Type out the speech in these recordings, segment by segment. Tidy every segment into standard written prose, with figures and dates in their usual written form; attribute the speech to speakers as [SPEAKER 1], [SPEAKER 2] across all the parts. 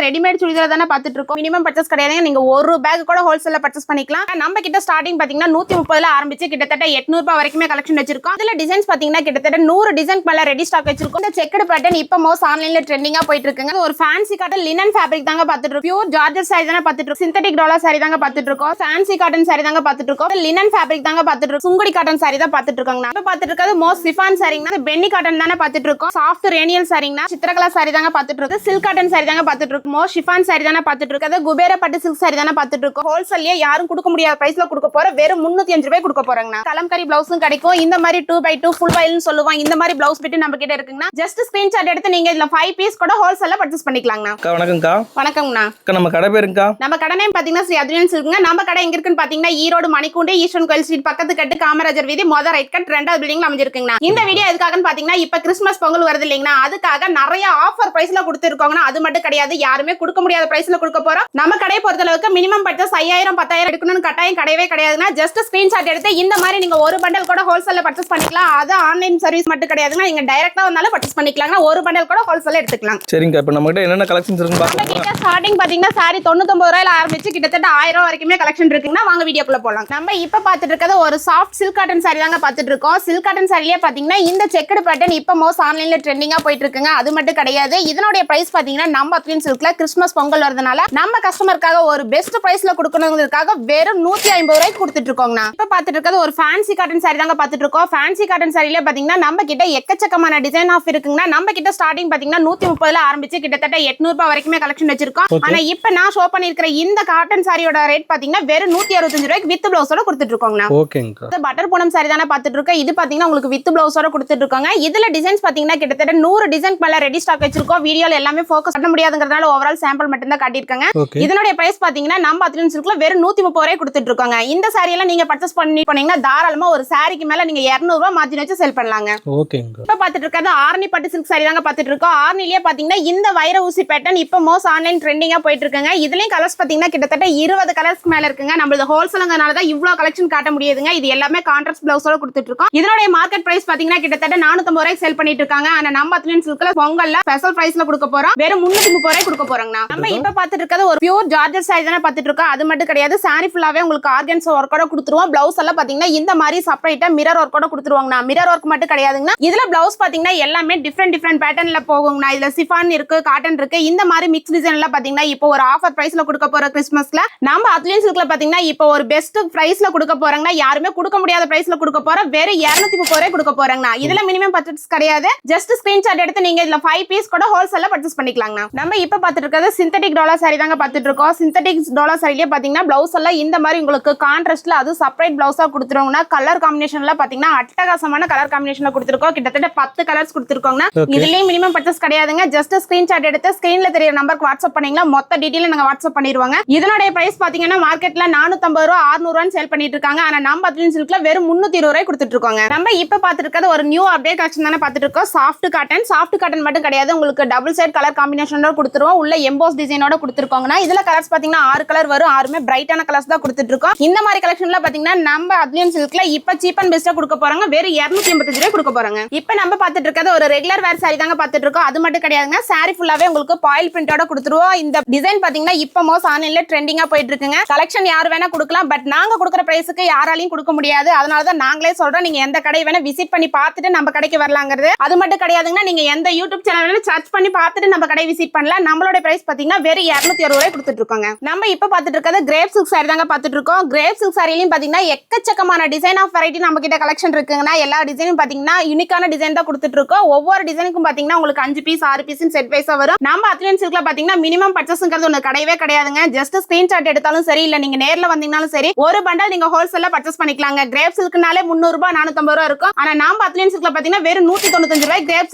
[SPEAKER 1] Readymade churidar தானே பார்த்துட்டு இருக்கோம். மினிமம் பர்ச்சேஸ் கிடையாதுங்க. நீங்க ஒரு பேக் கூட ஹோல்சேல்ல பர்ச்சேஸ் பண்ணிக்கலாம். நம்ம கிட்ட ஸ்டார்டிங் பாத்தீங்கன்னா 130ல ஆரம்பிச்சு கிட்டத்தட்ட 800 ரூபாய் வரைக்குமே கலெக்ஷன் வச்சிருக்கோம். இதுல டிசைன்ஸ் பாத்தீங்கன்னா கிட்டத்தட்ட 100 டிசைன் மேல ரெடி ஸ்டாக் வச்சிருக்கோம். இந்த செக்கட் பேட்டர்ன் இப்போ மோஸ்ட் ஆன்லைன்ல ட்ரெண்டிங்கா போயிட்டு இருக்குங்க. ஒரு ஃபேன்சி காட்டன் லினன் ஃபேப்ரிக் தாங்க பார்த்துட்டு இருக்கோம். பியூர் ஜார்ஜெட் சாரி தானே பார்த்துட்டு இருக்கோம். சிந்தட்டிக் டாலர் சாரி தாங்க பார்த்துட்டு இருக்கோம். ஃபேன்சி காட்டன் சாரி தாங்க பார்த்துட்டு இருக்கோம். லினன் ஃபேப்ரிக் தாங்க பார்த்துட்டு இருக்கோம். சுங்குடி காட்டன் சாரி தான் பார்த்துட்டு இருக்கோம். நம்ம பார்த்துட்டு இருக்கிறது மோஸ்ட் சிஃபான் சாரிங்க. பென்னி காட்டன் தானே பார்த்துட்டு இருக்கோம். சாஃப்ட் ரேனியல் சாரிங்க. சித்திரகலா சாரி தாங்க பார்த்துட்டு இருக்கோம். சில்க் காட்டன் சாரி தாங்க பார்த்துட்டு இருக்கோம். மோஸ்ட் சிஃபான் சாரி தானே பார்த்துட்டு இருக்கோம். குபேர பட்டு சில்க் சாரி தானே பார்த்துட்டு இருக்கோம். ஹோல்சேல்லே யாரும் கொடுக்க முடியாத பிரைஸ்ல கொடுக்க போற வெறும் 305 ரூபாய் கொடுக்க போறாங்க. கலம்கரி பிளவுஸும் கிடைக்கும். இந்த மாதிரி 2x2 ஃபுல் வயல்னு சொல்லுவாங்க. இந்த மாதிரி பிளவுஸ் பிட்டு நம்ம கிட்ட இருக்குங்க. ஜஸ்ட் ஸ்கிரீன்ஷாட் எடுத்து நீங்க இதுல 5 பீஸ் கூட ஹோல்சேல்ல பர்ச்சேஸ் பண்ணிக்கலாங்க.
[SPEAKER 2] வணக்கம்க்கா.
[SPEAKER 1] வணக்கம்ண்ணா.
[SPEAKER 2] நம்ம கடை பேருங்கக்கா?
[SPEAKER 1] நம்ம கடை நேம் பாத்தீங்கன்னா ஸ்ரீ அத்ரியன் சில்க்ங்க. நம்ம கடை எங்க இருக்குன்னு பாத்தீங்கன்னா ஈரோடு மணிக்கூண்டு ஈஸ்வரன் கோயில் ஸ்ட்ரீட் பக்கத்து கட்டு காமராஜர் வீதி மொத ரைட் கட் 2வது பில்டிங்ல அமைஞ்சிருக்குங்க. இந்த வீடியோ எதுக்காகன்னு பாத்தீங்கன்னா இப்ப கிறிஸ்மஸ் பொங்கல் வருது இல்லைங்களா, அதுக்காக நிறைய ஆஃபர் பிரைஸ்ல கொடுத்துருக்கோங்க. அது மட்டும் கிடையாது, யாருமே கொடுக்க முடியாத பிரைஸ்ல கொடுக்க போறோம். நம்ம கடை பொறுத்தளவுக்கு மினிமம் பர்ச்சேஸ் 5000 10,000 எடுக்கணும்னு கட்டாயம் கிடையவே கிடையாதுங்க. ஜஸ்ட் ஸ்கிரீன்ஷாட் எடுத்து இந்த மாதிரி நீங்க ஒரு பண்டல் கூட ஹோல்சேல்ல பர்ச்சேஸ் பண்ணிக்கலாம். அது ஆன்லைன் சர்வீஸ் மட்டும் கிடையாதுங்க. நீங்க டைரக்டா வந்தாலும் பர்ச்சேஸ் பண்ணிக்கலாங்க. ஒரு பண்டல் கூட ஹோல்சேல்ல எடுத்துக்கலாம்.
[SPEAKER 2] சரிங்க. இப்போ நம்ம கிட்ட என்னென்ன கலெக்ஷன்ஸ் இருக்குன்னு பாக்கலாம்.
[SPEAKER 1] ஸ்டார்டிங் பாத்தீங்கன்னா சாரி 99 ரூபாயில ஆரம்பிச்சு கிட்டத்தட்ட 1000 ரூபாய் வரைக்குமே கலெக்ஷன் இருக்குங்க. வாங்க வீடியோக்குள்ள போலாம். நம்ம இப்ப பாத்துட்டு இருக்கிறது ஒரு சாஃப்ட் சில்க் காட்டன் சாரி தாங்க பாத்துட்டு இருக்கோம். சில்க் காட்டன் சாரியே பாத்தீங்கன்னா இந்த செக்கட் பேட்டர்ன் இப்ப மோஸ்ட் ஆன்லைன்ல ட்ரெண்டிங்கா போயிட்டு இருக்குங்க. அது மட்டும் கிடையாது, இதனுடைய பிரைஸ் பாத்தீங்கன்னா நம்ம அத்ரியன் சில்க்ல கிறிஸ்மஸ் பொங்கல் வரதுனால நம்ம கஸ்டமருக்காக ஒரு பெஸ்ட் பிரைஸ்ல கொடுக்கணுங்கிறதுக்காக வெறும் 150 ரூபாய்க்கு கொடுத்துட்டு இருக்கோங்க. இப்ப பாத்துட்டு இருக்கிறது ஒரு ஃபேன்சி காட்டன் சாரி தாங்க பாத்துட்டு இருக்கோம். ஃபேன்சி காட்டன் சாரியில பாத்தீங்கன்னா நம்ம கிட்ட எக்கச்சக்கமான டிசைன் ஆஃப் இருக்குங்க. நம்ம கிட்ட ஸ்டார்டிங் பாத்தீங்கன்னா 130ல ஆரம்பிச்சு கிட்டத்தட்ட 800 ரூபாய் வரைக்குமே கலெக்ஷன் வச்சிருக்கோம். ஆனா இப்ப நான் ஷோ பண்ணிருக்கிற இந்த காட்டன் சாரியோட ரேட் பாத்தீங்கன்னா வெறும் 165 ரூபாய்க்கு வித் பிளவுஸோட கொடுத்துட்டு இருக்கோங்க.
[SPEAKER 2] ஓகேங்க.
[SPEAKER 1] பட்டர் பூனம் சாரி தானே பாத்துட்டு இருக்கோம். இது பாத்தீங்கன்னா உங்களுக்கு வித் பிளவுஸோட கொடுத்துட்டு இருக்காங்க. இதுல டிசைன்ஸ் பாத்தீங்கன்னா கிட்டத்தட்ட 100 டிசைன் மேல ரெடி ஸ்டாக் வச்சிருக்கோம். வீடியோல எல்லாமே ஃபோக்கஸ் பண்ண முடியாதுங்கிறதுனால ஓவரால் சாம்பிள் மட்டும் தான் காட்டியிருக்காங்க. இதனுடைய பிரைஸ் பாத்தீங்கன்னா நம்ம அத்ரியன் சில்க்ல வெறும் 130 ரூபாய் கொடுத்துட்டு இருக்காங்க. இந்த சாரி எல்லாம் நீங்க பர்ச்சேஸ் பண்ணி போனீங்கன்னா தாராளமா ஒரு சாரிக்கு மேல நீங்க 200 ரூபாய் மார்ஜின் வச்சு செல் பண்ணலாங்க.
[SPEAKER 2] ஓகேங்க.
[SPEAKER 1] இப்ப பாத்துட்டு இருக்கிறது ஆர்னி பட்டு சில்க் சாரி தாங்க பாத்துட்டு இருக்கோம். ஆர்னிலேயே பாத்தீங்கன்னா இந்த வைர ஊசி பேட்டர்ன் இப்ப மோஸ்ட் ஆன்லைன் ட்ரெண்டிங்கா போயிட்டு இருக்குங்க. இதுலயும் கலர்ஸ் பாத்தீங்கன்னா கிட்டத்தட்ட 20 கலர்ஸ்க்கு மேல இருக்குங்க. நம்மளது ஹோல்சேல்ங்கனால தான் இவ்வளவு கலெக்ஷன் காட்ட முடியுதுங்க. இது எல்லாமே கான்ட்ராஸ்ட் பிளவுஸோட கொடுத்துட்டு இருக்கோம். இதனுடைய மார்க்கெட் பிரைஸ் பாத்தீங்கன்னா கிட்டத்தட்ட 450 ரூபாய்க்கு செல் பண்ணிட்டு இருக்காங்க. ஆனா நம்ம அத்ரியன் சில்க்ல பொங்கல்ல ஸ்பெஷல் பிரைஸ்ல கொடுக்க போறோம். வெறும் 330 ரூபாய் கொடுக்க போறாங்க. நம்ம இப்ப பாத்துட்டு இருக்கிறது ஒரு பியூர் ஜார்ஜெட் சாரி தானே பாத்துட்டு இருக்கோம். அது மட்டும் கிடையாது, சாரி ஃபுல்லாவே உங்களுக்கு ஆர்கன்ஸா ஒர்க்கோட கொடுத்துருவோம். பிளவுஸ் எல்லாம் பாத்தீங்கன்னா இந்த மாதிரி செப்பரேட்டா மிரர் ஒர்க்கோட கொடுத்துருவாங்க. மிரர் ஒர்க் மட்டும் கிடையாதுங்க. இதுல பிளவுஸ் பாத்தீங்கன்னா எல்லாமே டிஃபரெண்ட் பேட்டர்ன்ல போகுங்க. இதுல சிஃபான் இருக்கு, காட்டன் இருக்கு. இந்த மாதிரி மிக்ஸ் டிசைன்ல பாத்தீங்கன்னா இப்போ ஒரு ஆஃபர் பிரைஸ்ல கொடுக்க போற கிறிஸ்மஸ்ல நம்ம அத்ரியன் சில்க்ல பாத்தீங்கன்னா இப்போ ஒரு பெஸ்ட் பிரைஸ்ல கொடுக்க போறாங்க. யாருமே கொடுக்க முடியாத பிரைஸ்ல கொடுக்க போற வெறும் 230 ரூபாய் கொடுக்க போறாங்க. இதுல மினிமம் பர்ச்சேஸ் கிடையாது. ஜஸ்ட் ஸ்கிரீன்ஷாட் எடுத்து நீங்க இதுல 5 பீஸ் கூட ஹோல்சேல்ல பர்ச்சேஸ் பண்ணிக்கலாங்க. நம்ம இப்ப பாத்துட்டு இருக்கிறது சிந்தட்டிக் டாலர் சாரி தாங்க பாத்துட்டு இருக்கோம். சிந்தட்டிக் டாலர் சாரிலேயே பாத்தீங்கன்னா பிளவுஸ் எல்லாம் இந்த மாதிரி உங்களுக்கு கான்ட்ராஸ்ட்ல அது செப்பரேட் பிளவுஸா கொடுத்துருவாங்கன்னா கலர் காம்பினேஷன்ல பாத்தீங்கன்னா அட்டகாசமான கலர் காம்பினேஷன்ல கொடுத்துருக்கோம். கிட்டத்தட்ட 10 கலர்ஸ் கொடுத்துருக்கோங்க. இதுலயும் மினிமம் பர்ச்சேஸ் கிடையாதுங்க. ஜஸ்ட் ஸ்கிரீன்ஷாட் எடுத்து ஸ்கிரீன்ல தெரியற நம்பருக்கு வாட்ஸ்அப் பண்ணீங்களா மொத்த டீடைல் நாங்க வாட்ஸ்அப் பண்ணிடுவாங்க. இதனுடைய பிரைஸ் பாத்தீங்கன்னா மார்க்கெட்ல 450 ரூபாய் 600 ரூபாய் சேல் பண்ணிட்டு இருக்காங்க. ஆனா நம்ம அத்ரியன் சில்க்ல வெறும் 320 ரூபாய் கொடுத்துட்டு இருக்காங்க. நம்ம இப்ப பாத்துட்டு இருக்கிறது ஒரு நியூ அப்டேட் கலெக்ஷன் தானே பாத்துட்டு இருக்கோம். சாஃப்ட் காட்டன் மட்டும் கிடையாது, உங்களுக்கு டபுள் சைடு கலர் காம்பினேஷனோட கொடுத்துருவோம். உள்ள எம்போஸ் டிசைனோட கொடுத்துருக்காங்கன்னா இதுல கலர்ஸ் பாத்தீங்கன்னா 6 கலர் வரும். 6மே பிரைட்டான கலர்ஸ் தான் கொடுத்துட்டு இருக்கோம். இந்த மாதிரி கலெக்ஷன்ல பாத்தீங்கன்னா நம்ம அத்ரியன் சில்க்ல இப்ப சீப் அண்ட் பெஸ்டா கொடுக்க போறாங்க. வெறும் 285 ரூபாய் கொடுக்க போறாங்க. இப்ப நம்ம பாத்துட்டு இருக்கிறது ஒரு ரெகுலர் வேர் சாரி தாங்க பாத்துட்டு இருக்கோம். அது மட்டும் கிடையாதுங்க, சாரி ஃபுல்லாவே உங்களுக்கு பாயில் பிரிண்டோட கொடுத்துருவோம். இந்த டிசைன் பாத்தீங்கன்னா இப்ப மோஸ்ட் ஆன்லைன்ல ட்ரெண்டிங்கா போயிட்டு இருக்குங்க. கலெக்ஷன் யார் வேணா கொடுக்கலாம், பட் நாங்க கொடுக்குற பிரைஸுக்கு யாராலையும் கொடுக்க முடியாது. அதனாலதான் நாங்களே சொல்றோம், நீங்க எந்த கடை வேணா விசிட் பண்ணி பார்த்துட்டு நம்ம கடைக்கு வரலாங்கிறது. அது மட்டும் கிடையாதுங்க, நீங்க எந்த யூடியூப் சேனல் வேணா சர்ச் பண்ணி பார்த்துட்டு நம்ம கடை விசிட் பண்ணலாம். நம்மளோட பிரைஸ் பாத்தீங்கன்னா வெறும் 260 ரூபாய் கொடுத்துட்டு இருக்காங்க. நம்ம இப்ப பாத்துட்டு இருக்கிறது கிரேப் சில்க் சாரி தாங்க பாத்துட்டு இருக்கோம். கிரேப் சில்க் சாரிலையும் பாத்தீங்கன்னா எக்கச்சக்கமான டிசைன் ஆஃப் வெரைட்டி நம்ம கிட்ட கலெக்ஷன் இருக்குங்கன்னா எல்லா டிசைனும் பாத்தீங்கன்னா யூனிக்கான டிசைன் தான் கொடுத்துட்டு இருக்கோம். ஒவ்வொரு டிசைனுக்கும் பாத்தீங்கன்னா உங்களுக்கு 5 பீஸ் 6 பீஸ் செட் வைஸா வரும். நம்ம அத்ரியன் சில்க்ல பாத்தீங்கன்னா மினிமம் பர்ச்சேஸ்ங்கிறது ஒண்ணு கிடையவே கிடையாதுங்க. ஜஸ்ட் ஸ்கிரீன்ஷாட் எடுத்தாலும் சரி, இல்ல நீங்க நேர்ல வந்தீங்கனாலும் சரி, ஒரு பண்டல் நீங்க ஹோல்சேல்ல பர்ச்சேஸ் பண்ணிக்கலாங்க. கிரேப் சில்க்னாலே 300 ரூபாய் 450 ரூபாய் இருக்கும். ஆனா நம்ம அத்ரியன் சில்க்ல பாத்தீங்கன்னா வெறும் 195 ரூபாய் கிரேப்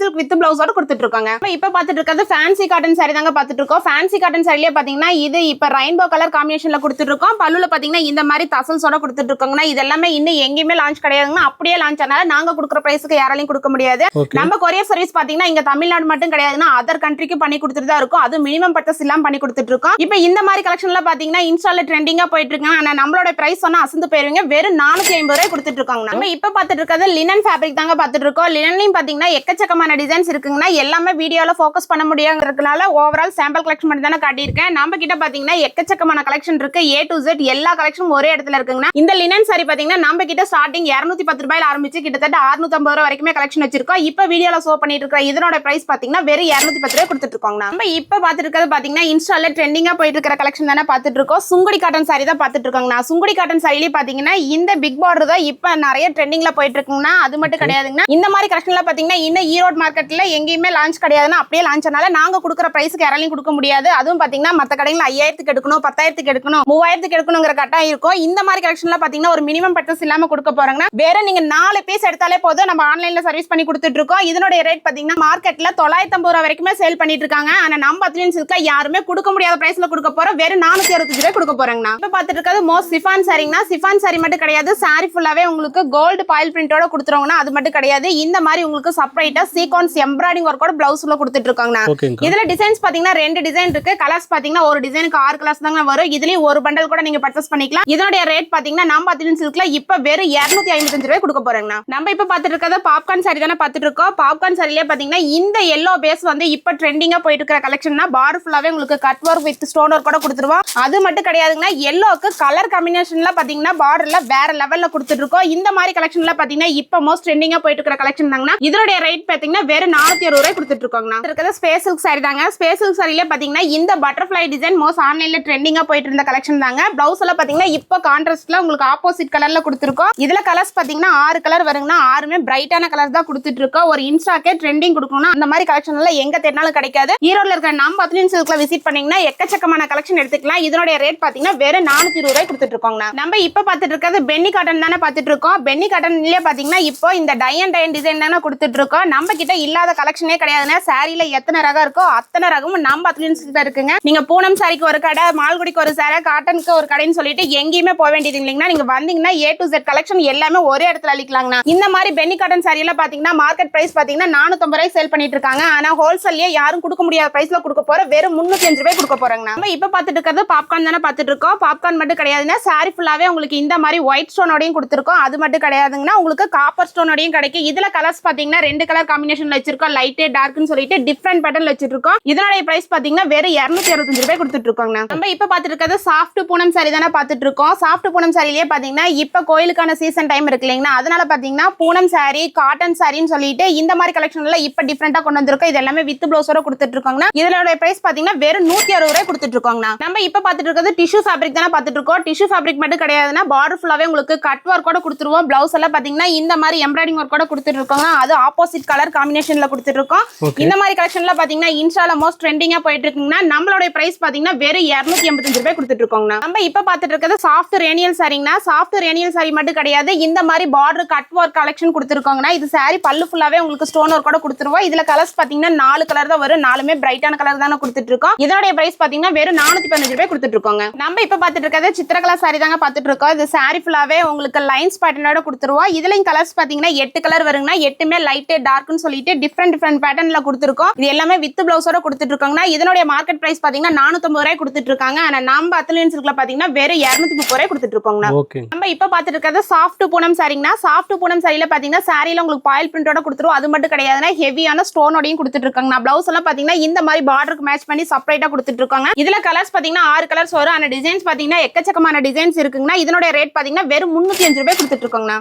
[SPEAKER 1] சில்க் வித் பிளவுஸோட கொடுத்துட்டு இருக்காங்க. இப்ப பாத்துட்டு இருக்கிறது ஃபேன்சி காட்டன் சாரி தாங்க பாத்துட்டு இருக்கோம். ஃபேன்சி காட்டன் சாரிலேயே பாத்தீங்கன்னா இது இப்ப ரெயின்போ கலர் காம்பினேஷன்ல கொடுத்துட்டு இருக்கோம். பல்லுல பாத்தீங்கன்னா இந்த மாதிரி தசல்ஸோட கொடுத்துட்டு இருக்காங்கன்னா இது எல்லாமே இன்னும் எங்கேயுமே லான்ச் கிடையாதுங்க. அப்படியே லான்ச் ஆனால நாங்க கொடுக்குற பிரைஸ்க்கு யாராலையும் கொடுக்க முடியாது. நம்ம கொரியர் சர்வீஸ் பாத்தீங்கன்னா இங்க தமிழ்நாடு மட்டும் கிடையாதுன்னா அதர் கண்ட்ரிக்கு பண்ணி கொடுத்துட்டு தான் இருக்கும். அது மினிமம் பர்ச்சேஸ் இல்லாம பண்ணி கொடுத்துட்டு இருக்கோம். இப்ப இந்த மாதிரி கலெக்ஷன்ல பாத்தீங்கன்னா இன்ஸ்டால ட்ரெண்டிங்கா போயிட்டு இருக்காங்க. ஆனா நம்மளோட பிரைஸ் சொன்னா அசந்து போயிருவீங்க. வெறும் 450 ரூபாய் கொடுத்துட்டு இருக்காங்க. நம்ம இப்ப பாத்துட்டு இருக்கிறது லினன் ஃபேப்ரிக் தாங்க பாத்துட்டு இருக்கோம். லினன்லயும் பாத்தீங்கன்னா எக்கச்சக்கமான டிசைன்ஸ் இருக்குங்கன்னா எல்லாமே வீடியோல ஃபோக்கஸ் பண்ண முடியாங்கிறதுனால ஓவரால் ஓவரால் சாம்பிள் கலெக்ஷன் மட்டும் தானே காட்டியிருக்கேன். நம்ம கிட்ட பாத்தீங்கன்னா எக்கச்சக்கமான கலெக்ஷன் இருக்கு. A to Z எல்லா கலெக்ஷனும் ஒரே இடத்துல இருக்குங்க. இந்த லினன் சாரி பாத்தீங்கன்னா நம்ம கிட்ட ஸ்டார்டிங் 210 ரூபாயில ஆரம்பிச்சு கிட்டத்தட்ட 650 ரூபாய் வரைக்குமே கலெக்ஷன் வச்சிருக்கோம். இப்ப வீடியோல ஷோ பண்ணிட்டு இருக்க இதனோட பிரைஸ் பாத்தீங்கன்னா வெறும் 210 ரூபாய் கொடுத்துட்டு இருக்கோம். நம்ம இப்ப பாத்துட்டு இருக்கிறது பாத்தீங்கன்னா இன்ஸ்டால ட்ரெண்டிங்கா போயிட்டு இருக்கிற கலெக்ஷன் தானே பாத்துட்டு இருக்கோம். சுங்குடி காட்டன் சாரி தான் பாத்துட்டு இருக்கோங்க. சுங்குடி காட்டன் சாரிலே பாத்தீங்கன்னா இந்த பிக் பார்டர் தான் இப்ப நிறைய ட்ரெண்டிங்ல போயிட்டு இருக்குங்கன்னா அது மட்டும் கிடையாதுங்க. இந்த மாதிரி கலெக்ஷன்ல பாத்தீங்கன்னா இன்னும் ஈரோடு மார்க்கெட்ல எங்கேயுமே லான்ச் கிடையாதுன்னா அப்படியே லான்ச் ஆனால நாங்க கொடுக்குற பிரைஸ்க்கு யாராலையும் கொடுக்க முடியாது. அதுவும் பாத்தீங்கன்னா மத்த கடையில 5000க்கு எடுக்கணும், 10,000க்கு எடுக்கணும், 3000க்கு எடுக்கணுங்கிற கட்டாயம் இருக்கும். இந்த மாதிரி கலெக்ஷன்ல பாத்தீங்கன்னா ஒரு மினிமம் பர்ச்சேஸ் இல்லாம கொடுக்க போறாங்கன்னா வேற நீங்க 4 பீஸ் எடுத்தாலே போதும். நம்ம ஆன்லைன்ல சர்வீஸ் பண்ணி கொடுத்துட்டு இருக்கோம். இதனுடைய ரேட் பாத்தீங்கன்னா மார்க்கெட்ல 950 ரூபாய் வரைக்குமே சேல் பண்ணிட்டு இருக்காங்க. ஆனா நம்ம அத்லின் சில்க்ல யாருமே கொடுக்க முடியாத பிரைஸ்ல கொடுக்க போறோம். வெறும் 465 ரூபாய் கொடுக்க போறாங்க. இப்ப பாத்துட்டு இருக்கிறது மோஸ்ட் சிஃபான் சாரிங்கன்னா சிஃபான் சாரி மட்டும் கிடையாது, சாரி ஃபுல்லாவே உங்களுக்கு கோல்டு பாயில் பிரிண்டோட கொடுத்துருவாங்கன்னா அது மட்டும் கிடையாது. இந்த மாதிரி உங்களுக்கு செப்பரேட்டா சீக்வென்ஸ் எம்ப்ராய்டிங் ஒர்க்கோட பிளவுஸ்ல கொடுத்துட்டு இருக்காங்க. இதுல டிசைன்ஸ் பாத்தீங்கன்னா 2 டிசைன் இருக்கு. கலர்ஸ் பாத்தீங்கன்னா ஒரு டிசைனுக்கு 6 கலர்ஸ் தாங்க வரும். இதுலயும் ஒரு பண்டல் கூட நீங்க பர்ச்சேஸ் பண்ணிக்கலாம். இதனுடைய ரேட் பாத்தீங்கன்னா நம்ம அத்லின் சில்க்ல இப்ப வெறும் 255 ரூபாய் கொடுக்க போறாங்க. நம்ம இப்ப பாத்துட்டு இருக்கிறது பாப்கார்ன் சாரி தானே பாத்துட்டு இருக்கோம். பாப்கார்ன் சாரிலே பாத்தீங்கன்னா இந்த எல்லோ பேஸ் வந்து இப்ப ட்ரெண்டிங்கா போயிட்டு இருக்கிற கலெக்ஷன்னா பார்டர் ஃபுல்லாவே உங்களுக்கு cut work with stone work கூட கொடுத்துருவோம். அது மட்டும் கிடையாதுங்க, எல்லோக்கு கலர் காம்பினேஷன்ல பாத்தீங்கன்னா பார்டர்ல வேற லெவல்ல கொடுத்துட்டு இருக்கோம். இந்த மாதிரி கலெக்ஷன்ல பாத்தீங்கன்னா இப்ப மோஸ்ட் ட்ரெண்டிங்கா போயிட்டு இருக்கிற கலெக்ஷன் தாங்க. இதனுடைய ரேட் பாத்தீங்கன்னா வெறும் 460 ரூபாய் கொடுத்துட்டு இருக்கோங்க. இருக்கிறது ஸ்பேஸ் சில்க் சாரி தாங்க. ஸ்பேஸ் சில்க் சாரில பாத்தீங்கன்னா இந்த பட்டர்ஃப்ளை டிசைன் மோஸ்ட் ஆன்லைன்ல ட்ரெண்டிங்கா போயிட்டு இருந்த கலெக்ஷன் தாங்க. பிளவுஸ் எல்லாம் பாத்தீங்கன்னா இப்ப கான்ட்ராஸ்ட்ல உங்களுக்கு ஆப்போசிட் கலர்ல கொடுத்துருக்கோம். இதுல கலர்ஸ் பாத்தீங்கன்னா 6 கலர் வருங்கன்னா 6மே பிரைட்டான கலர்ஸ் தான் கொடுத்துட்டு இருக்கோம். ஒரு இன்ஸ்டாக்கே ட்ரெண்டிங் கொடுக்கணும்னா அந்த மாதிரி கலெக்ஷன் எல்லாம் எங்க தேடினாலும் கிடைக்காது. ஈரோட்ல இருக்கிற நம்ம அத்லின் சில்க்ல விசிட் பண்ணீங்கன்னா எக்கச்சக்கமான கலெக்ஷன் எடுத்துக்கலாம். இதனுடைய ரேட் பாத்தீங்கன்னா வெறும் 420 ரூபாய் கொடுத்துட்டு இருக்கோங்க. நம்ம இப்ப பாத்துட்டு இருக்கிறது பென்னி காட்டன் தானே பாத்துட்டு இருக்கோம். பென்னி காட்டன்லயே பாத்தீங்கன்னா இப்போ இந்த டை அண்ட் டிசைன் தானே கொடுத்துட்டு இருக்கோம். நம்ம கிட்ட இல்லாத கலெக்ஷனே கிடையாதுன்னா சாரியில எத்தனை ரகம் இருக்கோ அத்தனை ரகமும் நம்ம அத்லின் சில்க்ல இருக்குங்க. நீங்க பூனம் சாரிக்கு ஒரு கடை, மால்குடிக்கு ஒரு சாரி, காட்டனுக்கு ஒரு கடைன்னு சொல்லிட்டு எங்கேயுமே போக வேண்டியது இல்லைங்கன்னா நீங்க வந்தீங்கன்னா A to Z கலெக்ஷன் எல்லாமே ஒரே இடத்துல அளிக்கலாங்க. இந்த மாதிரி பென்னி காட்டன் சாரியில பாத்தீங்கன்னா மார்க்கெட் பிரைஸ் பாத்தீங்கன்னா 450 ரூபாய் சேல் பண்ணிட்டு இருக்காங்க. ஆனா ஹோல்சேல்லயே யாரும் கொடுக்க முடியாத பிரைஸ்ல கொடுக்க போற வெறும் 305 ரூபாய் கொடுக்க போறாங்க. நம்ம இப்ப பாத்துட்டு இருக்கிறது பாப்கார்ன் தானே பாத்துட்டு இருக்கோம். பாப்கார்ன் மட்டும் கிடையாதுன்னா சாரி ஃபுல்லாவே உங்களுக்கு இந்த மாதிரி ஒயிட் ஸ்டோனோடையும் கொடுத்துருக்கோம். அது மட்டும் கிடையாதுங்கன்னா உங்களுக்கு காப்பர் ஸ்டோனோடையும் கிடைக்கும். இதுல கலர்ஸ் பாத்தீங்கன்னா 2 கலர் காம்பினேஷன்ல வச்சிருக்கோம். லைட் டார்க்னு சொல்லிட்டு டிஃபரெண்ட் பேட்டர்ன்ல வச்சிருக்கோம். இதனுடைய பிரைஸ் பாத்தீங்கன்னா வெறும் 265 ரூபாய் கொடுத்துட்டு இருக்கோங்க. நம்ம இப்ப பாத்துட்டு இருக்கிறது சாஃப்ட் பூனம் சாரி தானே பாத்துட்டு இருக்கோம். சாஃப்ட் பூனம் சாரிலேயே பாத்தீங்கன்னா இப்ப கோயிலுக்கான சீசன் டைம் இருக்கு இல்லைங்களா, அதனால பாத்தீங்கன்னா பூனம் சாரி, காட்டன் சாரின்னு சொல்லிட்டு இந்த மாதிரி கலெக்ஷன்ல இப்ப டிஃபரெண்டா கொண்டு வந்திருக்கோம். இது எல்லாமே வித் பிளவுஸோட கொடுத்துட்டு இருக்காங்க. இதனுடைய பிரைஸ் பாத்தீங்கன்னா வெறும் 160 ரூபாய் கொடுத்துட்டு இருக்கோங்க. நம்ம இப்ப பாத்துட்டு இருக்கிறது டிஷ்யூ ஃபேப்ரிக் தானே பாத்துட்டு இருக்கோம். டிஷ்யூ ஃபேப்ரிக் மட்டும் கிடையாதுன்னா பார்டர் ஃபுல்லாவே உங்களுக்கு கட் ஒர்க் கூட கொடுத்துருவோம். பிளவுஸ் எல்லாம் பாத்தீங்கன்னா இந்த மாதிரி எம்ப்ராய்டிங் ஒர்க் கூட கொடுத்துட்டு இருக்காங்க. அது ஆப்போசிட் கலர் காம்பினேஷன்ல கொடுத்துட்டு இருக்கோம். இந்த மாதிரி கலெக்ஷன்ல பாத்தீங்கன்னா இன்ஸ்டால மோஸ்ட் ட்ரெண்டிங்கா போயிட்டு இருக்குங்கன்னா நம்மளோட பிரைஸ் பாத்தீங்கன்னா வெறும் 285 ரூபாய் கொடுத்துட்டு இருக்கோங்க. நம்ம இப்ப பாத்துட்டு இருக்கிறது சாஃப்ட் ரேனியல் சாரிங்கன்னா சாஃப்ட் ரேனியல் சாரி மட்டும் கிடையாது, இந்த மாதிரி பார்டர் கட் ஒர்க் கலெக்ஷன் கொடுத்துருக்காங்கன்னா இது சாரி பல்லு ஃபுல்லாவே உங்களுக்கு ஸ்டோன் ஒர்க் கூட கொடுத்துருவோம். இதுல கலர்ஸ் பாத்தீங்கன்னா 4 கலர் தான் வரும். 4மே பிரைட்டான கலர் தானே கொடுத்துட்டு இருக்கோம். இதோட பிரைஸ் பாத்தீங்கன்னா வெறும் 415 ரூபாய் கொடுத்துட்டு இருக்கோங்க. நம்ம இப்ப பாத்துட்டு இருக்கிறது சித்திரகலா சாரி தாங்க பாத்துட்டு இருக்கோம். இது சாரி ஃபுல்லாவே உங்களுக்கு லைன்ஸ் பேட்டர்னோட கொடுத்துருவோம். இதுலயும் கலர்ஸ் பாத்தீங்கன்னா 8 கலர் வருங்கன்னா 8மே லைட் டார்க்னு சொல்லிட்டு டிஃபரெண்ட் பேட்டர்ன்ல கொடுத்துருக்கோம். இது எல்லாமே வித் பிளவுஸோட கொடுத்துட்டு இருக்காங்கன்னா இதனுடைய மார்க்கெட் பிரைஸ் பாத்தீங்கன்னா 450 ரூபாய் கொடுத்துட்டு இருக்காங்க. ஆனா நம்ம அத்லின் சில்க்ல பாத்தீங்கன்னா வெறும் 230 ரூபாய் கொடுத்துட்டு இருக்கோங்க. நம்ம இப்ப பாத்துட்டு இருக்கிறது சாஃப்ட் பூனம் சாரிங்கன்னா சாஃப்ட் பூனம் சாரியில பாத்தீங்கன்னா சாரியில உங்களுக்கு பாயில் பிரிண்டோட கொடுத்துருவோம். அது மட்டும் கிடையாதுன்னா ஹெவியான ஸ்டோனோடையும் கொடுத்துட்டு இருக்காங்க. பிளவுஸ் எல்லாம் பாத்தீங்கன்னா இந்த மாதிரி பார்டருக்கு மேட்ச் பண்ணி செப்பரேட்டா கொடுத்துட்டு இருக்காங்க. இதுல கலர்ஸ் பாத்தீங்கன்னா 6 கலர்ஸ் வரும். ஆனா டிசைன்ஸ் பாத்தீங்கன்னா எக்கச்சக்கமான டிசைன்ஸ் இருக்குங்கன்னா இதனுடைய ரேட் பாத்தீங்கன்னா வெறும் 305 ரூபாய் கொடுத்துட்டு இருக்காங்க.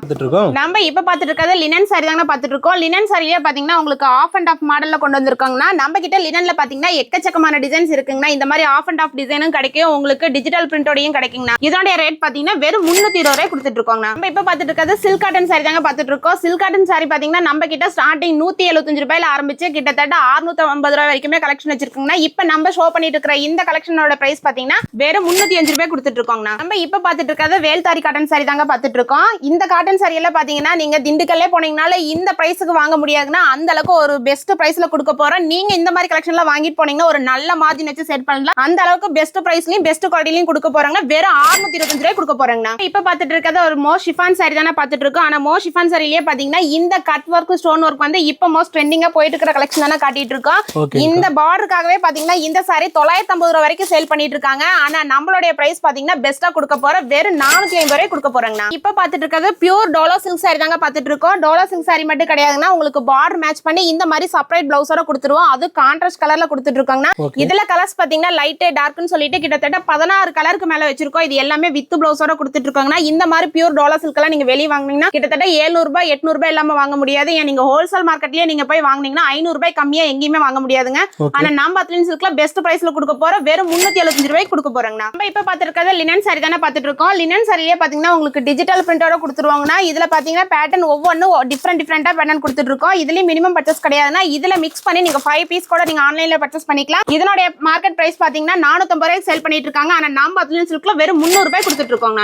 [SPEAKER 1] நம்ம இப்ப பாத்துட்டு இருக்கிறது லினன் சாரி தாங்க பாத்துட்டு இருக்கோம். லினன் சாரியே பாத்தீங்கன்னா உங்களுக்கு ஆஃப் அண்ட் ஆஃப் மாடல்ல கொண்டு வந்திருக்காங்கன்னா நம்ம கிட்ட லினன்ல பாத்தீங்கன்னா எக்கச்சக்கமான டிசைன்ஸ் இருக்குங்கன்னா இந்த மாதிரி ஆஃப் அண்ட் ஆஃப் டிசைனும் கிடைக்கும், உங்களுக்கு டிஜிட்டல் பிரிண்டோடையும் கிடைக்குங்க. இதனுடைய ரேட் பாத்தீங்கன்னா வெறும் 320 ரூபாய் கொடுத்துட்டு இருக்காங்க. நம்ம இப்ப பாத்துட்டு இருக்கிறது சில்க் காட்டன் சாரி தாங்க பாத்துட்டு இருக்கோம். சில்க் காட்டன் சாரி பாத்தீங்கன்னா நம்ம கிட்ட ஸ்டார்டிங் 175 ரூபாயில ஆரம்பிச்சு கிட்டத்தட்ட 650 ரூபாய் வரைக்குமே கலெக்ஷன் வச்சிருக்காங்க. இப்ப நம்ம ஷோ பண்ணிட்டு இருக்கிற இந்த கலெக்ஷனோட பிரைஸ் பாத்தீங்கன்னா வெறும் 305 ரூபாய் கொடுத்துட்டு இருக்காங்க. நம்ம இப்ப பாத்துட்டு இருக்கிறது வேல்தாரி காட்டன் சாரி தாங்க பாத்துட்டு இருக்கோம். இந்த காட்டன் சாரி எல்லாம் பாத்தீங்கன்னா நீங்க திண்டுக்கல்லே போனீங்கனால இந்த பிரைஸ்க்கு வாங்க முடியாதுன்னா அந்த அளவுக்கு ஒரு பெஸ்ட் பிரைஸ்ல கொடுக்க போறோம். நீங்க இந்த மாதிரி கலெக்ஷன்ல வாங்கிட்டு போனீங்கன்னா ஒரு நல்ல மார்ஜின் வச்சு செட் பண்ணலாம். அந்த அளவுக்கு பெஸ்ட் பிரைஸ்லயும் பெஸ்ட் குவாலிட்டிலயும் கொடுக்க போறாங்க. வெறும் 625 ரூபாய் கொடுக்க போறாங்க. இப்ப பாத்துட்டு இருக்கிறது ஒரு மோ ஷிஃபான் சாரி தானே பாத்துட்டு இருக்கோம். ஆனா மோ ஷிஃபான் சாரிலேயே பாத்தீங்கன்னா இந்த கட் ஒர்க் ஸ்டோன் ஒர்க் வந்து இப்ப மோஸ்ட் ட்ரெண்டிங்கா போயிட்டு இருக்கிற கலெக்ஷன் தானே காட்டிட்டு இருக்கோம். இந்த பார்டருக்காகவே பாத்தீங்கன்னா இந்த சாரி 950 ரூபாய் வரைக்கும் சேல் பண்ணிட்டு இருக்காங்க. ஆனா நம்மளுடைய பிரைஸ் பாத்தீங்கன்னா பெஸ்டா கொடுக்க போற வெறும் 450 ரூபாய் கொடுக்க போறாங்க. இப்ப பாத்துட்டு இருக்கிறது பியூர் டோலோ சில்க் சாரி தாங்க பாத்துட்டு இருக்கோம். டோலோ சில்க் சாரி மட்டும் கிடையாதுன்னா உங்களுக்கு பார்டர் மேட்ச் பண்ணி இந்த மாதிரி செப்பரேட் பிளவுஸோட கொடுத்துருவோம். அது கான்ட்ராஸ்ட் கலர்ல கொடுத்துருவோம். கொடுத்துட்டு இருக்கோங்கண்ணா. இதுல கலர்ஸ் பாத்தீங்கன்னா லைட் டார்க்னு சொல்லிட்டு கிட்டத்தட்ட 16 கலருக்கு மேல வச்சிருக்கோம். இது எல்லாமே வித் பிளவுஸோட கொடுத்துட்டு இருக்காங்கன்னா. இந்த மாதிரி பியூர் டோலா சில்க் எல்லாம் நீங்க வெளிய வாங்குனீங்கன்னா கிட்டத்தட்ட 700 ரூபாய் 800 ரூபாய் இல்லாம வாங்க முடியாது. ஏன் நீங்க ஹோல்சேல் மார்க்கெட்லயே நீங்க போய் வாங்குனீங்கன்னா 500 ரூபாய் கம்மியா எங்கேயுமே வாங்க முடியாதுங்க. ஆனா நம்ம அத்லின் சில்க்ல பெஸ்ட் பிரைஸ்ல கொடுக்க போறோம். வெறும் 375 ரூபாய்க்கு கொடுக்க போறோம்னா. நம்ம இப்ப பாத்துக்கிறது லினன் சாரி தானே பாத்துட்டு இருக்கோம். லினன் சாரியே பாத்தீங்கன்னா உங்களுக்கு டிஜிட்டல் பிரிண்டோட கொடுத்துருவாங்கன்னா. இதுல பாத்தீங்கன்னா பேட்டர்ன் ஒவ்வொன்னும் டிஃபரெண்டா பேட்டர்ன் கொடுத்துட்டு இருக்கோம். இதுலயும் மினிமம் பர்ச்சேஸ் கிடையாதுன்னா இதுல மிக்ஸ் பண்ணி நீங்க 5 பீஸ் கூட நீங்க ஆன்லைன்ல பர்ச்சேஸ் பண்ணிக்கலாம். இதனுடைய மார்க்கெட் பிரைஸ் பாத்தீங்கன்னா 450 ரூபாய்க்கு சேல் பண்ணிட்டு இருக்காங்க. ஆனா நம்ம அத்லின் சில்க்ல வெறும் 300 ரூபாய் கொடுத்துட்டு இருக்கோம்.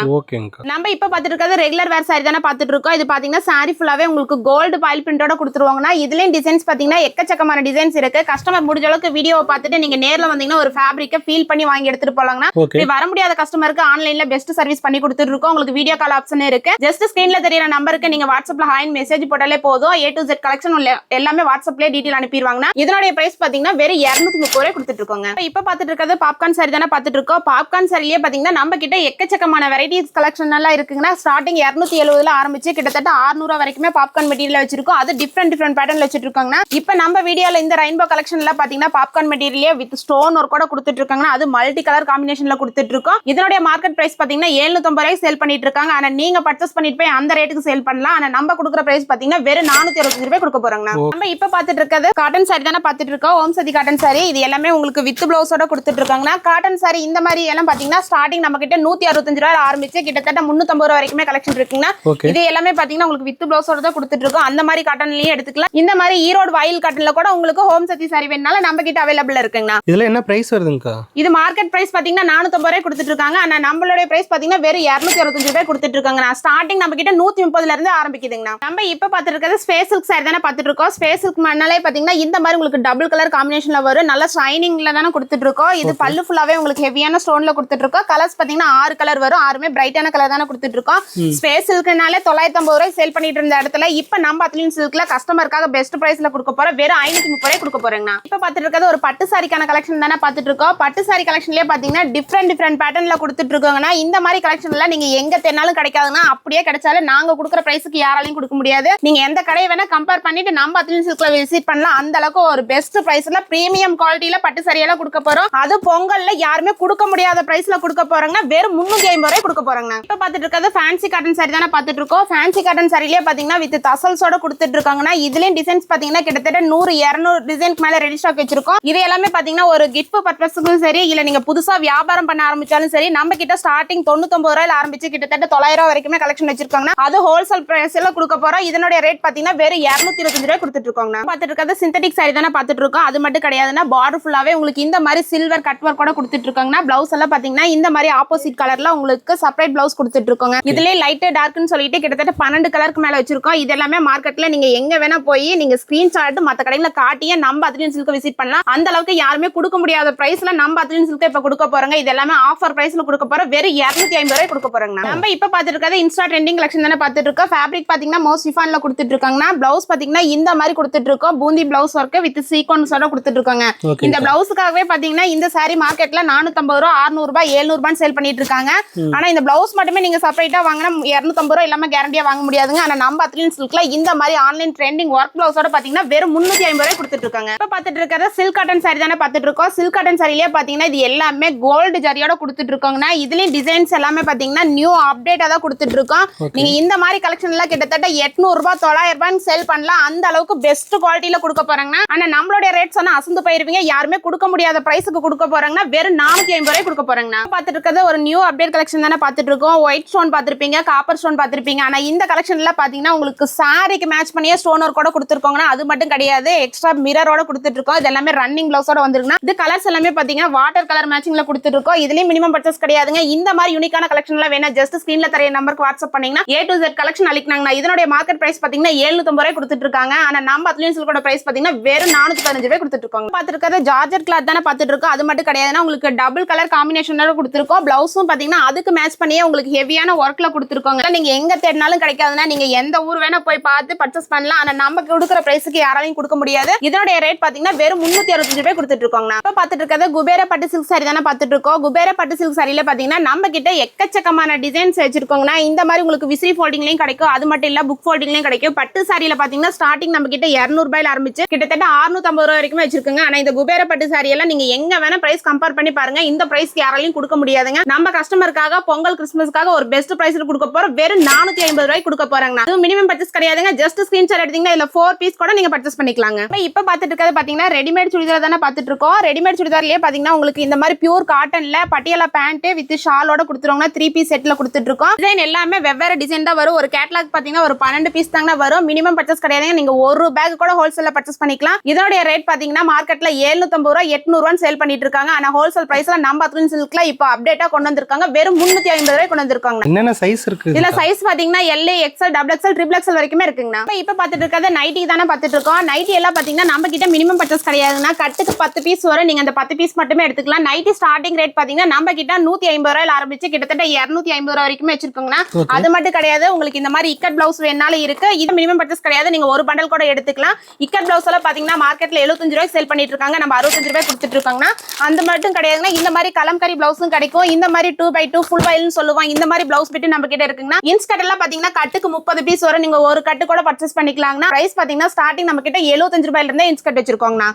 [SPEAKER 1] நம்ம இப்ப பாத்துட்டு இருக்கிறது ரெகுலர் வேர் சாரி தானே பாத்துட்டு இருக்கோம். இது பாத்தீங்கன்னா சாரி ஃபுல்லாவே உங்களுக்கு கோல்டு பாயில் பிரிண்டோட கொடுத்துருவாங்கன்னா. இதுலயும் டிசைன்ஸ் பாத்தீங்கன்னா எக்கச்சக்கமான டிசைன்ஸ் இருக்கு. கஸ்டமர் முடிஞ்ச அளவுக்கு வீடியோவை பார்த்துட்டு நீங்க நேர்ல வந்தீங்கன்னா ஒரு ஃபேப்ரிக்கை ஃபீல் பண்ணி வாங்கி எடுத்துட்டு போலாங்கன்னா. வர முடியாத கஸ்டமருக்கு ஆன்லைன்ல பெஸ்ட் சர்வீஸ் பண்ணி கொடுத்துட்டு இருக்கோம். உங்களுக்கு வீடியோ கால் ஆப்ஷன் இருக்கு. ஜஸ்ட் ஸ்கிரீன்ல தெரியற நம்பருக்கு நீங்க வாட்ஸ்அப்ல ஹாய் மெசேஜ் போட்டாலே போதும். A to Z கலெக்ஷன் எல்லாமே வாட்ஸ்அப்லயே டீடைல் அனுப்பிடுவாங்க. இதனுடைய பிரைஸ் பாத்தீங்கன்னா வெறும் 230 ரூபாய் கொடுத்துட்டு இருக்கோங்க. இப்ப பாத்துட்டு இருக்கிறது பாப்கார்ன் சாரி தானே பாத்துட்டு இருக்கோம். பாப்கார்ன் சாரியே பாத்தீங்கன்னா நம்ம கிட்ட எக்கச்சக்கமான வெரைட்டிஸ் கலெக்ஷன் எல்லாம் இருக்குங்கன்னா. ஸ்டார்டிங் 270 ஆரம்பிச்சு கிட்டத்தட்ட 600 வரைக்குமே பாப்கார்ன் மெட்டீரியல் வச்சிருக்கோம். அது டிஃபரெண்ட் பேட்டர்ன்ல வச்சிட்டு இருக்காங்க. இப்ப நம்ம வீடியோல இந்த ரெயின்போ கலெக்ஷன்ல பாத்தீங்கன்னா popcorn material with stone work கூட கொடுத்துட்டு இருக்காங்க. அது மல்டி கலர் காம்பினேஷன்ல கொடுத்துட்டு இருக்கோம். இதனுடைய மார்க்கெட் பிரைஸ் பாத்தீங்கன்னா 750 ரூபாய்க்கு சேல் பண்ணிட்டு இருக்காங்க. ஆனா நீங்க பர்ச்சேஸ் பண்ணிட்டு போய் அந்த ரேட்டுக்கு சேல் பண்ணலாம். ஆனா நம்ம கொடுக்குற பிரைஸ் பாத்தீங்கன்னா வெறும் 465 ரூபாய் கொடுக்க போறாங்க. நம்ம இப்ப பாத்துட்டு இருக்கிறது காட்டன் சாரி தானே பாத்துட்டு இருக்கோம். ஓம் சதி காட்டன் சாரி. இது எல்லாமே உங்களுக்கு வித் பிளவுஸோட கொடுத்துட்டு இருக்காங்க. காட்டன் சாரி இந்த மாதிரி எல்லாம் பாத்தீங்கன்னா ஸ்டார்டிங் நம்ம கிட்ட 165 ரூபாய் ஆரம்பிச்சு கிட்டத்தட்ட 350 ரூபாய் வரைக்குமே கலெக்ஷன் இருக்குங்க. இது எல்லாமே பாத்தீங்கன்னா உங்களுக்கு வித் பிளவுஸோட தான் கொடுத்துட்டு இருக்கோம். அந்த மாதிரி காட்டன்லயே எடுத்துக்கலாம். இந்த மாதிரி ஈரோடு வாயில் காட்டன்ல கூட உங்களுக்கு ஹோம் சதி சாரி வேணாலும் நம்ம கிட்ட அவைலபிள் இருக்குங்க.
[SPEAKER 3] இதுல என்ன பிரைஸ் வருதுங்கக்கா?
[SPEAKER 1] இது மார்க்கெட் பிரைஸ் பாத்தீங்கன்னா 450 ரூபாய் கொடுத்துட்டு இருக்காங்க. ஆனா நம்மளுடைய பிரைஸ் பாத்தீங்கன்னா வெறும் 265 ரூபாய் கொடுத்துட்டு இருக்காங்க. ஸ்டார்டிங் நம்ம கிட்ட 130 இருந்து ஆரம்பிக்குதுங்க. நம்ம இப்ப பாத்துட்டு இருக்கிறது ஸ்பேஸ் சில்க் சாரி தானே பாத்துட்டு இருக்கோம். ஸ்பேஸ் சில்க் மண்ணாலே பாத்தீங்கன்னா இந்த மாதிரி உங்களுக்கு டபுள் கலர் காம்பினேஷன்ல வரும். நல்ல ஷைனிங்ல தானே கொடுத்துட்டு இருக்கோம். இது பல்லு ஃபுல்லாவே உங்களுக்கு ஹெவியான ஸ்டோன்ல கொடுத்துட்டு இருக்கோம். கலர்ஸ் பாத்தீங்கன்னா 6 கலர் வரும். 6மே பிரைட்டான கலர் தானே கொடுத்துட்டு இருக்கோம். ஸ்பேஸ் சில்க்னாலே 950 ரூபாய் சேல் பண்ணிட்டு இருந்த இடத்துல இப்ப நம்ம அத்லின் சில்க்ல கஸ்டமருக்காக பெஸ்ட் பிரைஸ்ல கொடுக்க போறோம். வெறும் 530 ரூபாய் கொடுக்க போறேங்க. இப்ப பாத்துட்டு இருக்கிறது ஒரு பட்டு சாரிக்கான கலெக்ஷன் தானே பாத்துட்டு இருக்கோம். பட்டு சாரி கலெக்ஷன்லயே பாத்தீங்கன்னா டிஃபரெண்ட் பேட்டர்ன்ல கொடுத்துட்டு இருக்காங்கன்னா. இந்த மாதிரி கலெக்ஷன்ல நீங்க எங்க தேடினாலும் கிடைக்காதுன்னா. அப்படியே கிடைச்சாலும் நாங்க கொடுக்குற பிரைஸ்க்கு யாராலையும் கொடுக்க முடியாது. நீங்க எந்த கடையை வேணா கம்பேர் பண்ணிட்டு நம்ம அத்லின் சில்க்ல விசிட் பண்ணலாம். அந்த அளவுக்கு ஒரு பெஸ்ட் பிரைஸ்ல பிரீமியம் குவாலிட்டியில பட்டு சாரியெல்லாம் கொடுக்க போறோம். அது பொங்கல்ல யாருமே கொடுக்க முடியாத பிரைஸ்ல கொடுக்க போறாங்க. வெறும் 350 ரூபாய் கொடுக்க போறாங்க. இப்ப பாத்துட்டு இருக்கிறது ஃபேன்சி காட்டன் சாரி தானே பாத்துட்டு இருக்கோம். ஃபேன்சி காட்டன் சாரிலேயே பாத்தீங்கன்னா வித் தசல்ஸோட கொடுத்துட்டு இருக்காங்கன்னா. இதுலயும் டிசைன்ஸ் பாத்தீங்கன்னா கிட்டத்தட்ட 100-200 டிசைனுக்கு மேல ரெடி ஸ்டாக் வச்சிருக்கோம். இது எல்லாமே பாத்தீங்கன்னா ஒரு கிஃப்ட் பர்பஸ்க்கும் சரி, இல்ல நீங்க புதுசா வியாபாரம் பண்ண ஆரம்பிச்சாலும் சரி, நம்ம கிட்ட ஸ்டார்டிங் 99 ரூபாயில ஆரம்பிச்சு கிட்டத்தட்ட 900 வரைக்குமே கலெக்ஷன் வச்சிருக்காங்க. அது ஹோல்சேல் பிரைஸ்ல கொடுக்க போறோம். இதனுடைய ரேட் பாத்தீங்கன்னா வெறும் 225 ரூபாய் கொடுத்துட்டு இருக்காங்க. பாத்துட்டு இருக்கிறது சிந்தட்டிக் சாரி தானே பாத்துட்டு இருக்கோம். அது மட்டும் கிடையாதுன்னா பார்டர் ஃபுல்லாவே உங்களுக்கு இந்த மாதிரி சில்வர் கட் ஒர்க் கூட கொடுத்துட்டு இருக்காங்கன்னா. பிளவுஸ் எல்லாம் பாத்தீங்கன்னா இந்த மாதிரி ஆப்போசிட் கலர்ல உங்களுக்கு செப்பரேட் பிளவுஸ் கொடுத்துட்டு இருக்காங்க. இதுலயே லைட் டார்க்னு சொல்லிட்டு கிட்டத்தட்ட 12 கலருக்கு மேல வச்சிருக்கோம். இது எல்லாமே மார்க்கெட்ல நீங்க எங்க வேணா போய் நீங்க ஸ்கிரீன்ஷாட் மத்த கடையில காட்டியே நம்ம அத்லின் சில்க் விசிட் பண்ணலாம். அந்த அளவுக்கு யாருமே கொடுக்க முடியாத பிரைஸ்ல நம்ம அத்லின் சில்க் இப்ப கொடுக்க போறாங்க. இது எல்லாமே ஆஃபர் பிரைஸ்ல கொடுக்க போறோம். வெறும் 250 ரூபாய் கொடுக்க போறாங்க. நம்ம இப்ப பாத்துட்டு இருக்கிறது இன்ஸ்டா ட்ரெண்டிங் கலெக்ஷன் தானே பாத்துட்டு இருக்கோம். ஃபேப்ரிக் பாத்தீங்கன்னா மோஸ்ட் சிஃபான்ல கொடுத்துட்டு இருக்காங்கன்னா. பிளவுஸ் பாத்தீங்கன்னா இந்த மாதிரி கொடுத்துட்டு இருக்கோம். பூந்தி பிளவுஸ் ஒர்க் வித் சீக்வன்ஸோட கொடுத்துட்டு இருக்காங்க. இந்த பிளவுஸ்க்காகவே பாத்தீங்கன்னா இந்த சாரி மார்க்கெட்ல 450 ரூபாய் 600 ரூபாய் 700 ரூபாய் சேல் பண்ணிட்டு இருக்காங்க. ஆனா இந்த பிளவுஸ் மட்டுமே நீங்க செப்பரேட்டா வாங்கினா 250 ரூபாய் இல்லாம கேரண்டியா வாங்க முடியாதுங்க. ஆனா நம்ம அத்லின் சில்க்ல இந்த மாதிரி ஆன்லைன் ட்ரெண்டிங் ஒர்க் பிளவுஸோட பாத்தீங்கன்னா வெறும் 350 ரூபாய் கொடுத்துட்டு இருக்காங்க. இப்ப பாத்துட்டு இருக்கிறது சில்க் காட்டன் சாரி தானே பாத்துட்டு இருக்கோம். சில்க் காட்டன் சாரிலேயே பாத்தீங்கன்னா இது எல்லாமே கோல்டு ஜரியோட கொடுத்துட்டு இருக்காங்கன்னா. இதுலயும் டிசைன்ஸ் எல்லாமே பாத்தீங்கன்னா நியூ அப்டேட்டா தான் கொடுத்துட்டு இருக்கோம். நீங்க இந்த மாதிரி கலெக்ஷன் எல்லாம் கிட்டத்தட்ட 800 ரூபாய் 900 ரூபாய் சேல் பண்ணலாம். அந்த அளவுக்கு பெஸ்ட் குவாலிட்டியில கொடுக்க போறாங்க. ஆனா நம்மளுடைய ரேட் சொன்னா அசந்து போயிருவீங்க. யாருமே கொடுக்க முடியாத பிரைஸ்க்கு கொடுக்க போறாங்கன்னா வெறும் 450 ரூபாய் கொடுக்க போறாங்க. பாத்துட்டு இருக்கிறது ஒரு நியூ அப்டேட் கலெக்ஷன் தானே பாத்துட்டு இருக்கோம். ஒயிட் ஸ்டோன் பாத்திருப்பீங்க, காப்பர் ஸ்டோன் பாத்திருப்பீங்க. ஆனா இந்த கலெக்ஷன்ல பாத்தீங்கன்னா உங்களுக்கு சாரிக்கு மேட்ச் பண்ணியே ஸ்டோன் ஒர்க் கூட கொடுத்துருக்கோங்கன்னா. அது மட்டும் கிடையாது, எக்ஸ்ட்ரா மிரரோட கொடுத்துட்டு இருக்கோம். இது எல்லாமே ரன்னிங் பிளவுஸோட வந்துருக்குன்னா. இது கலர்ஸ் எல்லாமே பாத்தீங்கன்னா வாட்டர் கலர் மேட்சிங்ல கொடுத்துட்டு இருக்கோம். இதுலயும் மினிமம் பர்ச்சேஸ் கிடையாதுங்க. இந்த மாதிரி யூனிக்கான கலெக்ஷன் எல்லாம் வேணா ஜஸ்ட் ஸ்கிரீன்ல தர நம்பருக்கு வாட்ஸ்அப் பண்ணீங்கன்னா A to Z கலெக்ஷன் அளிக்கிறாங்க. இதனுடைய மார்க்கெட் பிரைஸ் பாத்தீங்கன்னா 750 ரூபாய் கொடுத்துட்டு இருக்காங்க. ஆனா நம்ம அத்லின் சில்கோட பிரைஸ் பாத்தீங்கன்னா வெறும் 415 ரூபாய் கொடுத்துட்டு இருக்காங்க. பாத்துட்டு ஜார்ஜெட் கிளாத் தானே பாத்துட்டு இருக்கோம். அது மட்டும் கிடையாதுன்னா உங்களுக்கு டபுள் கலர் காம்பினேஷனோட கொடுத்துருக்கோம். பிளவுஸும் பாத்தீங்கன்னா அதுக்கு மேட்ச் பண்ணியே உங்களுக்கு ஹெவியான ஒர்க்ல கொடுத்துருக்கோங்க. நீங்க எங்க தேடினாலும் கிடைக்காதுன்னா நீங்க எந்த ஊர் வேணா போய் பார்த்து பர்ச்சேஸ் பண்ணலாம். ஆனா நம்ம கொடுக்குற பிரைஸ்க்கு யாராலையும் கொடுக்க முடியாது. இதனுடைய ரேட் பாத்தீங்கன்னா வெறும் 365 ரூபாய் கொடுத்துட்டு இருக்கோங்க. இப்ப பாத்துட்டு இருக்கிறது குபேர பட்டு சில்க் சாரி தானே பாத்துட்டு இருக்கோம். குபேர பட்டு சில்க் சாரியில பாத்தீங்கன்னா நம்ம கிட்ட எக்கச்சக்கமான டிசைன்ஸ் வச்சிருக்கோங்கன்னா. இந்த மாதிரி உங்களுக்கு விசிறி ஃபோல்டிங்லயும் கிடைக்கும். அது மட்டும் இல்ல புக் ஃபோல்டிங்லயும் கிடைக்கும். பட்டு சாரியில பாத்தீங்கன்னா ஸ்டார்டிங் நம்ம கிட்ட 200 ரூபாயில ஆரம்பிச்சு கிட்டத்தட்ட 650 ரூபாய் வரைக்கும் வச்சிருக்காங்க. ஆனா ஆனா இந்த குபேர பட்டு சாரி எல்லாம் நீங்க எங்க வேணா பிரைஸ் கம்பேர் பண்ணி பாருங்க, இந்த பிரைஸ்க்கு யாராலையும் கொடுக்க முடியாதுங்க. நம்ம கஸ்டமருக்காக பொங்கல் கிறிஸ்மஸ்க்காக ஒரு பெஸ்ட் பிரைஸ்ல கொடுக்க போறோம். வெறும் 450 ரூபாய்க்கு கொடுக்க போறாங்க. அது மினிமம் பர்ச்சேஸ் கிடையாதுங்க. ஜஸ்ட் ஸ்கிரீன்ஷாட் எடுத்தீங்கன்னா இதுல 4 பீஸ் கூட நீங்க பர்ச்சேஸ் பண்ணிக்கலாங்க. இப்ப பாத்துட்டு இருக்கிறது பாத்தீங்கன்னா ரெடிமேட் சுடிதார் தானே பாத்துட்டு இருக்கோம். ரெடிமேட் சுடிதார்லயே பாத்தீங்கன்னா உங்களுக்கு இந்த மாதிரி பியூர் காட்டன்ல பட்டியாலா பேண்ட் வித் ஷாலோட கொடுத்துருவாங்க. 3 பீஸ் செட்ல கொடுத்துட்டு இருக்கோம். டிசைன் எல்லாமே வெவ்வேறு டிசைன் தான் வரும். ஒரு கேட்டலாக் பாத்தீங்கன்னா ஒரு 12 பீஸ் தாங்க வரும். மினிமம் பர்ச்சேஸ் கிடையாதுங்க. நீங்க ஒரு பேக் கூட ஹோல்சேல்ல பர்ச்சேஸ் பண்ணிக்கலாம். இதோட ரேட் பாத்தீங்கன்னா மார்க்கெட்ல 750 ரூபாய் 800 ரூபாய் சேல் பண்ணிட்டு இருக்காங்க. ஆனா ஹோல்சேல் பிரைஸ்ல நம்ம அத்ரின் சில்க்ல இப்போ அப்டேட்டா கொண்டு வந்திருக்காங்க. வெறும் 350 ரூபாய் கொண்டு வந்திருக்காங்க.
[SPEAKER 3] என்னென்ன சைஸ் இருக்கு
[SPEAKER 1] இதுல சைஸ் பாத்தீங்கன்னா L, XL, double XL, triple XL வரைக்குமே இருக்குங்க. இப்ப பாத்துட்டு இருக்கிறது நைட்டி தானே பாத்துட்டு இருக்கோம். நைட்டி எல்லாம் பாத்தீங்கன்னா நம்ம கிட்ட மினிமம் பர்ச்சேஸ் கிடையாதுன்னா கட்டுக்கு 10 பீஸ் வரும். நீங்க அந்த 10 பீஸ் மட்டுமே எடுத்துக்கலாம். நைட்டி ஸ்டார்டிங் ரேட் பாத்தீங்கன்னா நம்ம கிட்ட 150 ரூபாயில ஆரம்பிச்சு கிட்டத்தட்ட 250 ரூபாய் வரைக்கும் வச்சிருக்கோங்க. அது மட்டும் கிடையாது, உங்களுக்கு இந்த மாதிரி இக்கட் பிளவுஸ் வேணாலும் இருக்கு. இது மினிமம் பர்ச்சேஸ் கிடையாது. நீங்க ஒரு பண்டல் கூட எடுத்துக்கலாம். இக்கட் பிளவுஸ் எல்லாம் பாத்தீங்கன்னா மார்க்கெட்ல 75 ரூபாய் சேல் பண்ணிட்டு இருக்காங்க. நம்ம 65 ரூபாய் கொடுத்துட்டு இருக்கோங்க. அந்த மட்டும் கிடையாதுன்னா இந்த மாதிரி கலம்கரி பிளவுஸும் கிடைக்கும். இந்த மாதிரி 2x2 ஃபுல் வயல்னு சொல்லுவாங்க. இந்த மாதிரி பிளவுஸ் பிட்டு நம்ம கிட்ட இருக்குங்க. இன்ஸ் கட் எல்லாம் பாத்தீங்கன்னா கட்டுக்கு 30 பீஸ் வரும். நீங்க ஒரு கட்டு கூட பர்ச்சேஸ் பண்ணிக்கலாம்னா பிரைஸ் பாத்தீங்கன்னா ஸ்டார்டிங் நம்ம கிட்ட 75 ரூபாயில இருந்தே இன்ஸ் கட் வச்சிருக்கோங்கண்ணா.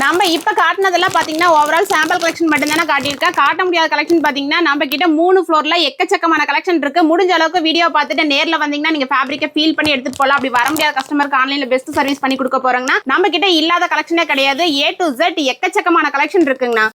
[SPEAKER 1] நம்ம இப்ப காட்டினதெல்லாம் பாத்தீங்கன்னா ஓவரால் சாம்பிள் கலெக்ஷன் மட்டும் தானே காட்டியிருக்கேன். காட்ட முடியாத கலெக்ஷன் பாத்தீங்கன்னா நம்ம கிட்ட 3 ஃப்ளோர்ல எக்கச்சக்கமான கலெக்ஷன் இருக்கு. முடிஞ்ச அளவுக்கு வீடியோ பார்த்துட்டு நேர்ல வந்தீங்கன்னா நீங்க ஃபேப்ரிக்கை ஃபீல் பண்ணி எடுத்துட்டு போலாம். அப்படி வர முடியாத கஸ்டமருக்கு ஆன்லைன்ல பெஸ்ட் சர்வீஸ் பண்ணி கொடுக்க போறாங்கன்னா நம்ம கிட்ட இல்லாத கலெக்ஷனே கிடையாது. A to Z எக்கச்சக்கமான கலெக்ஷன் இருக்குங்கண்ணா.